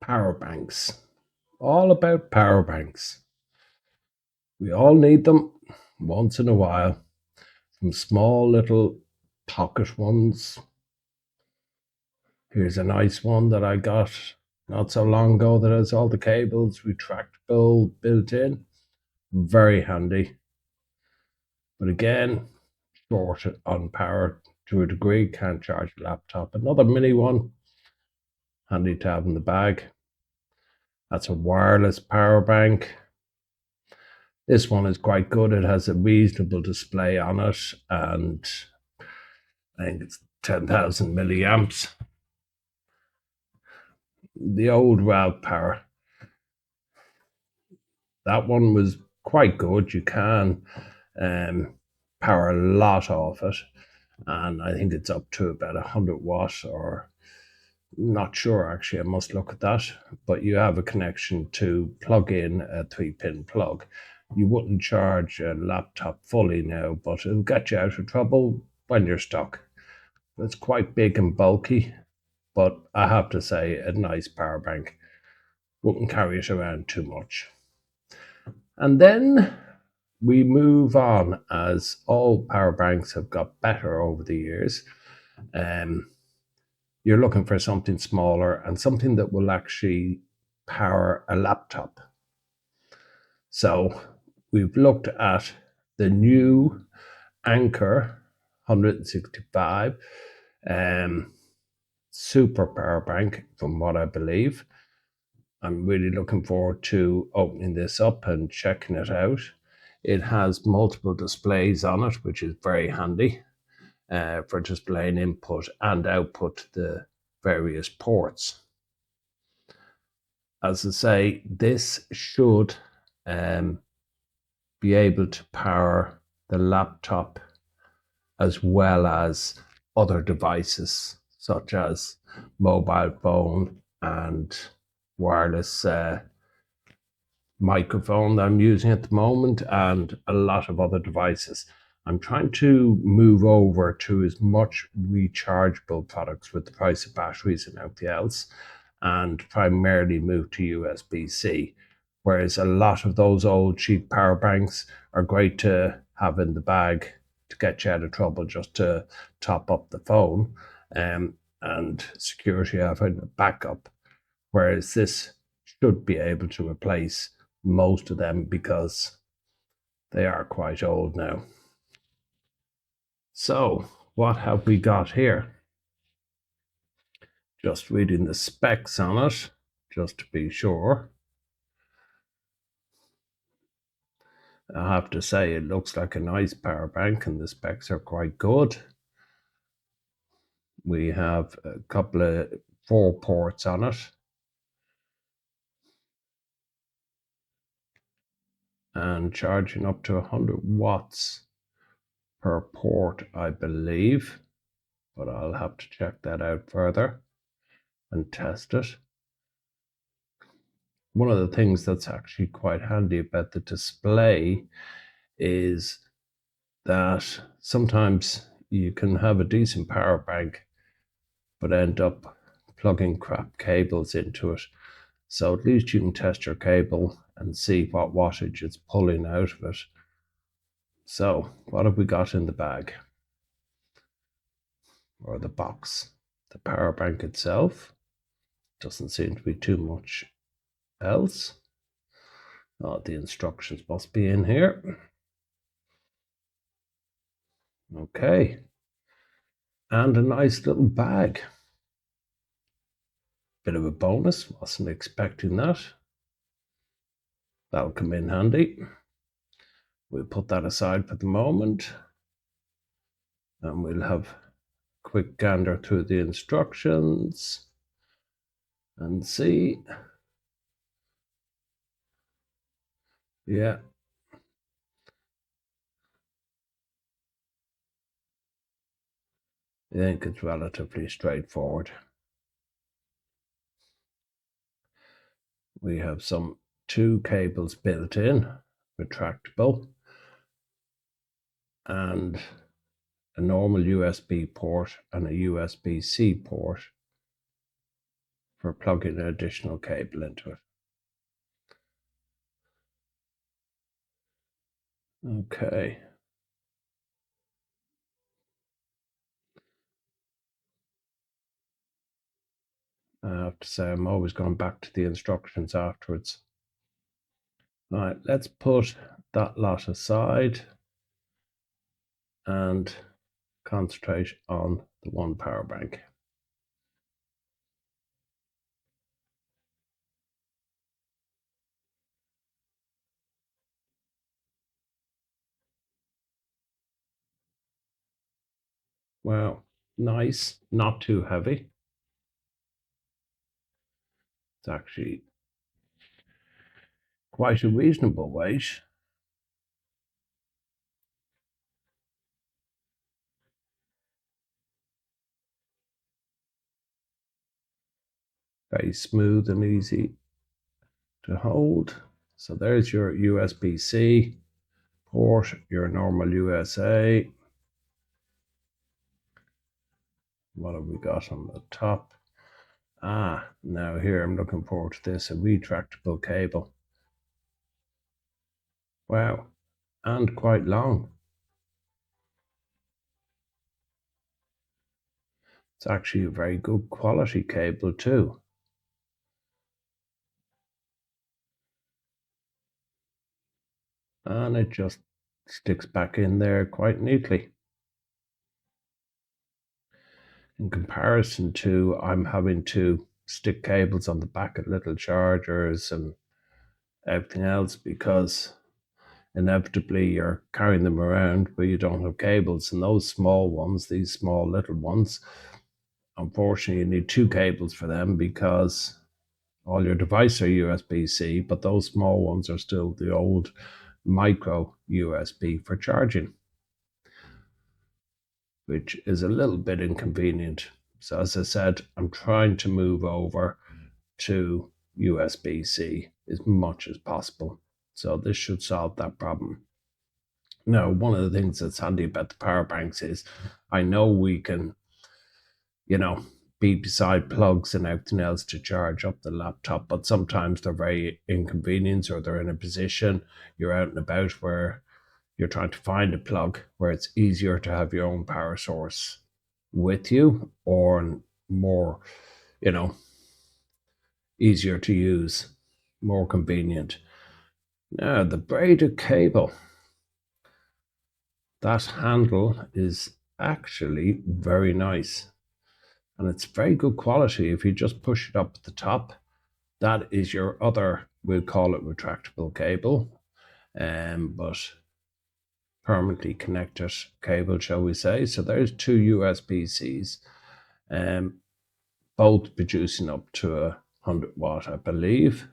Power banks. All about power banks. We all need them once in a while, from small little pocket ones. Here's a nice one that I got not so long ago that has all the cables retractable built in. Very handy. But again, short on power to a degree, can't charge a laptop. Another mini one, handy to have in the bag. That's a wireless power bank. This one is quite good. It has a reasonable display on it, and I think it's 10,000 milliamps. The old Ralph Power, that one was quite good. You can power a lot off it, and I think it's up to about 100 watts, or not sure actually, I must look at that. But you have a connection to plug in a 3-pin plug. You wouldn't charge a laptop fully now, but it'll get you out of trouble when you're stuck. It's quite big and bulky, but I have to say, a nice power bank. Wouldn't carry it around too much. And then we move on, as all power banks have got better over the years. You're looking for something smaller and something that will actually power a laptop. So we've looked at the new Anker 165 super power bank, from what I believe. I'm really looking forward to opening this up and checking it out. It has multiple displays on it, which is very handy for displaying input and output to the various ports. As I say, this should be able to power the laptop as well as other devices such as mobile phone and wireless microphone that I'm using at the moment, and a lot of other devices. I'm trying to move over to as much rechargeable products with the price of batteries and everything else, and primarily move to USB-C. Whereas a lot of those old cheap power banks are great to have in the bag to get you out of trouble, just to top up the phone, and security of a backup. Whereas this should be able to replace most of them because they are quite old now. So what have we got here? Just reading the specs on it, just to be sure. I have to say, it looks like a nice power bank and the specs are quite good. We have a couple of 4 ports on it, and charging up to 100 watts per port, I believe, but I'll have to check that out further and test it. One of the things that's actually quite handy about the display is that sometimes you can have a decent power bank but end up plugging crap cables into it. So at least you can test your cable and see what wattage it's pulling out of it. So what have we got in the bag, or the box? The power bank itself. Doesn't seem to be too much else. Oh, the instructions must be in here. Okay. And a nice little bag. Bit of a bonus, wasn't expecting that. That'll come in handy. We'll put that aside for the moment, and we'll have a quick gander through the instructions and see. Yeah. I think it's relatively straightforward. We have 2 cables built in, retractable, and a normal USB port and a USB-C port for plugging an additional cable into it. Okay. I have to say, I'm always going back to the instructions afterwards. All right, let's put that lot aside and concentrate on the one power bank. Well, nice, not too heavy. It's actually quite a reasonable weight. Very smooth and easy to hold. So there's your USB-C port, your normal USA. What have we got on the top? Now here I'm looking forward to this, a retractable cable. Wow, and quite long. It's actually a very good quality cable too. And it just sticks back in there quite neatly. In comparison to I'm having to stick cables on the back of little chargers and everything else, because inevitably you're carrying them around but you don't have cables, and those small ones, these small little ones, unfortunately you need two cables for them because all your devices are USB-C, but those small ones are still the old micro USB for charging, which is a little bit inconvenient. So as I said, I'm trying to move over to USB-C as much as possible. So this should solve that problem. Now, one of the things that's handy about the power banks is I know we can, be beside plugs and everything else to charge up the laptop, but sometimes they're very inconvenient, or they're in a position you're out and about where you're trying to find a plug where it's easier to have your own power source with you, or more, you know, easier to use, more convenient. Now, the braided cable, that handle is actually very nice, and it's very good quality. If you just push it up at the top, that is your other, we'll call it retractable cable, but permanently connected cable, shall we say. So there's two USB-Cs, both producing up to 100 watt, I believe.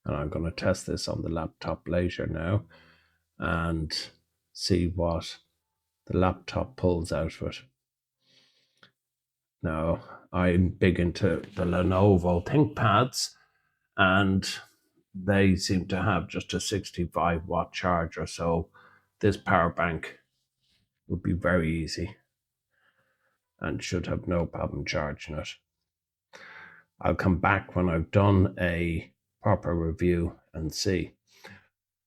And I'm going to test this on the laptop later now and see what the laptop pulls out of it. Now, I'm big into the Lenovo ThinkPads, and they seem to have just a 65-watt charger, so this power bank would be very easy and should have no problem charging it. I'll come back when I've done a proper review and see.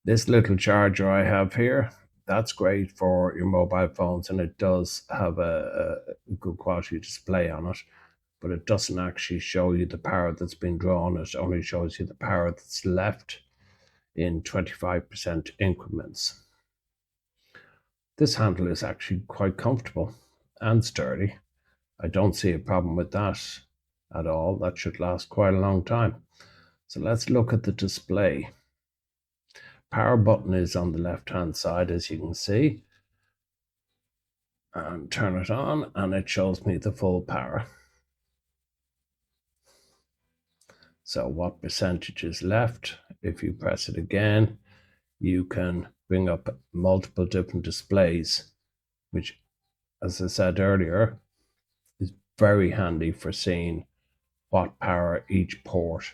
This little charger I have here, that's great for your mobile phones, and it does have a good quality display on it, but it doesn't actually show you the power that's been drawn. It only shows you the power that's left in 25% increments. This handle is actually quite comfortable and sturdy. I don't see a problem with that at all. That should last quite a long time. So let's look at the display. Power button is on the left hand side, as you can see, and turn it on and it shows me the full power. So what percentage is left? If you press it again, you can bring up multiple different displays, which, as I said earlier, is very handy for seeing what power each port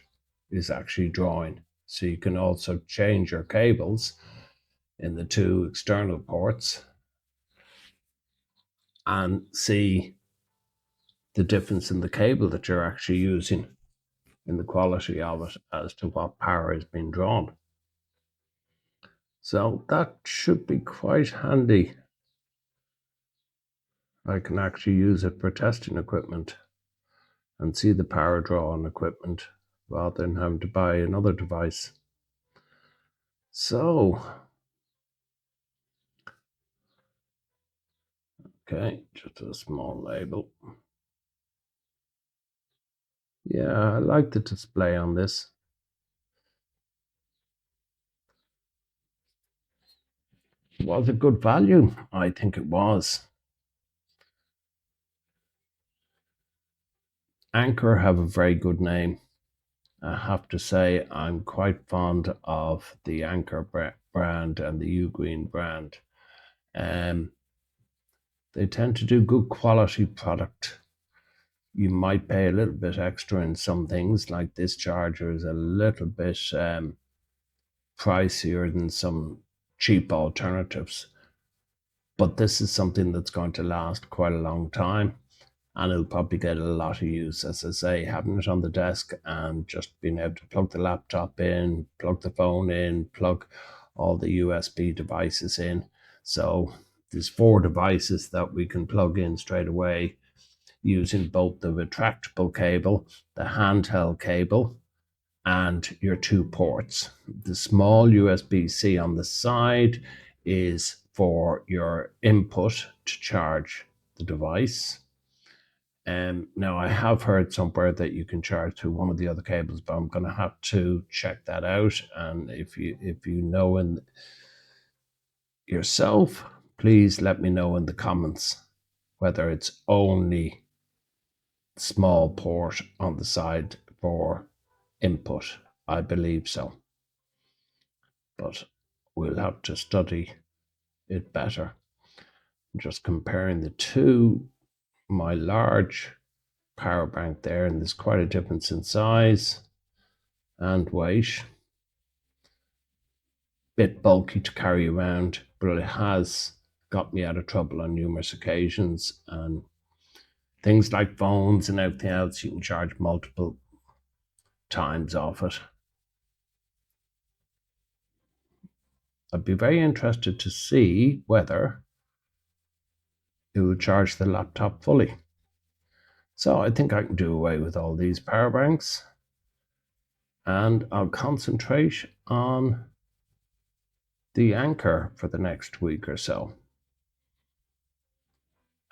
is actually drawing. So you can also change your cables in the two external ports and see the difference in the cable that you're actually using. in the quality of it as to what power is being drawn. So that should be quite handy. I can actually use it for testing equipment and see the power draw on equipment rather than having to buy another device. So, okay, just a small label. Yeah, I like the display on this. Was it good value? I think it was. Anker have a very good name. I have to say I'm quite fond of the Anker brand and the Ugreen brand. They tend to do good quality product. You might pay a little bit extra in some things, like this charger is a little bit pricier than some cheap alternatives. But this is something that's going to last quite a long time, and it'll probably get a lot of use. As I say, having it on the desk and just being able to plug the laptop in, plug the phone in, plug all the USB devices in. So there's 4 devices that we can plug in straight away using both the retractable cable, the handheld cable, and your 2 ports. The small USB-C on the side is for your input to charge the device. Now I have heard somewhere that you can charge through one of the other cables, but I'm going to have to check that out. And if you know in yourself, please let me know in the comments whether it's only small port on the side for input. I believe so, but we'll have to study it better. Just comparing the two, my large power bank there, and there's quite a difference in size and weight. Bit bulky to carry around, but it has got me out of trouble on numerous occasions. And things like phones and everything else, you can charge multiple times off it. I'd be very interested to see whether it will charge the laptop fully. So I think I can do away with all these power banks, and I'll concentrate on the Anker for the next week or so.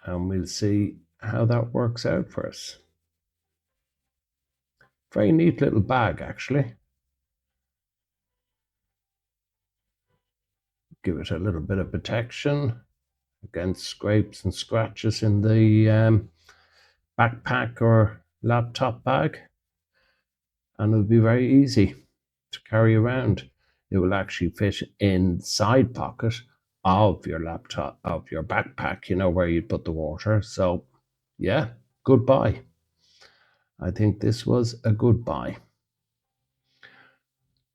And we'll see how that works out for us. Very neat little bag, actually. Give it a little bit of protection against scrapes and scratches in the backpack or laptop bag, and it'll be very easy to carry around. It will actually fit in the side pocket of your laptop, of your backpack, you know, where you put the water. So yeah, good buy. I think this was a good buy.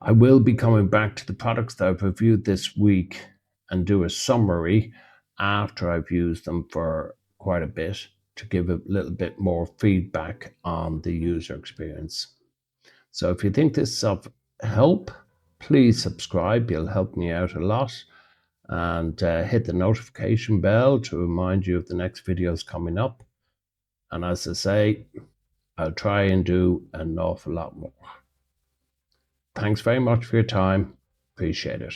I will be coming back to the products that I've reviewed this week and do a summary after I've used them for quite a bit to give a little bit more feedback on the user experience. So if you think this is of help, please subscribe. You'll help me out a lot. And hit the notification bell to remind you of the next videos coming up. And as I say, I'll try and do an awful lot more. Thanks very much for your time. Appreciate it.